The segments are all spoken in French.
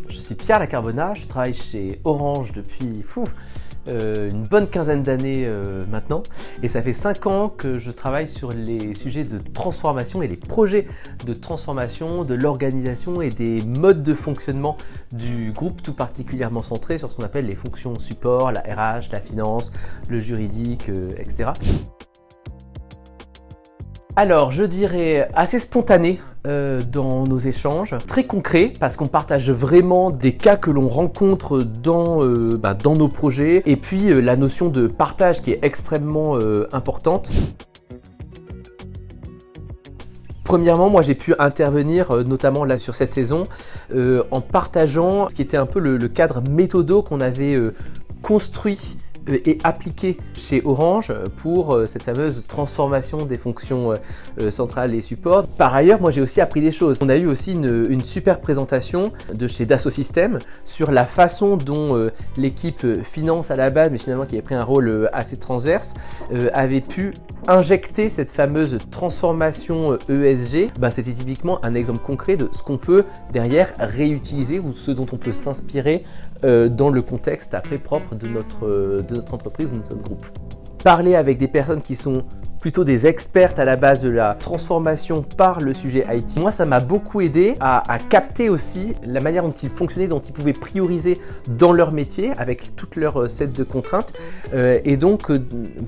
Je suis Pierre Lacarbona, je travaille chez Orange depuis une bonne quinzaine d'années maintenant, et ça fait 5 ans que je travaille sur les sujets de transformation et les projets de transformation de l'organisation et des modes de fonctionnement du groupe, tout particulièrement centré sur ce qu'on appelle les fonctions support, la RH, la finance, le juridique, etc. Alors, je dirais assez spontané dans nos échanges, très concret parce qu'on partage vraiment des cas que l'on rencontre dans nos projets, et puis la notion de partage qui est extrêmement importante. Premièrement, moi j'ai pu intervenir notamment là sur cette saison en partageant ce qui était un peu le cadre méthodo qu'on avait construit et appliqué chez Orange pour cette fameuse transformation des fonctions centrales et support. Par ailleurs, moi j'ai aussi appris des choses. On a eu aussi une super présentation de chez Dassault Systèmes sur la façon dont l'équipe finance à la base, mais finalement qui avait pris un rôle assez transverse, avait pu injecter cette fameuse transformation ESG. C'était typiquement un exemple concret de ce qu'on peut derrière réutiliser ou ce dont on peut s'inspirer dans le contexte après propre de notre entreprise ou de notre groupe. Parler avec des personnes qui sont plutôt des expertes à la base de la transformation par le sujet IT. Moi, ça m'a beaucoup aidé à capter aussi la manière dont ils fonctionnaient, dont ils pouvaient prioriser dans leur métier avec toute leur set de contraintes, et donc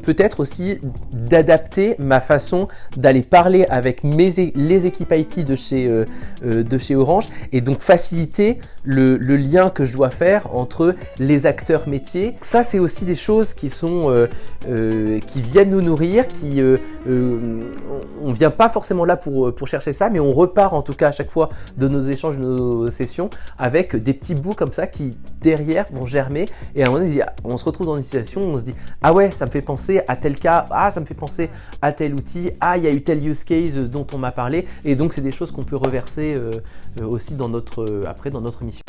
peut-être aussi d'adapter ma façon d'aller parler avec les équipes IT de chez Orange, et donc faciliter le lien que je dois faire entre les acteurs métiers. Ça, c'est aussi des choses qui sont qui viennent nous nourrir, on vient pas forcément là pour chercher ça, mais on repart en tout cas à chaque fois de nos échanges, de nos sessions, avec des petits bouts comme ça qui derrière vont germer, et à un moment donné, on se retrouve dans une situation où on se dit ah ouais, ça me fait penser à tel cas, ah ça me fait penser à tel outil, ah il y a eu tel use case dont on m'a parlé, et donc c'est des choses qu'on peut reverser aussi dans notre mission.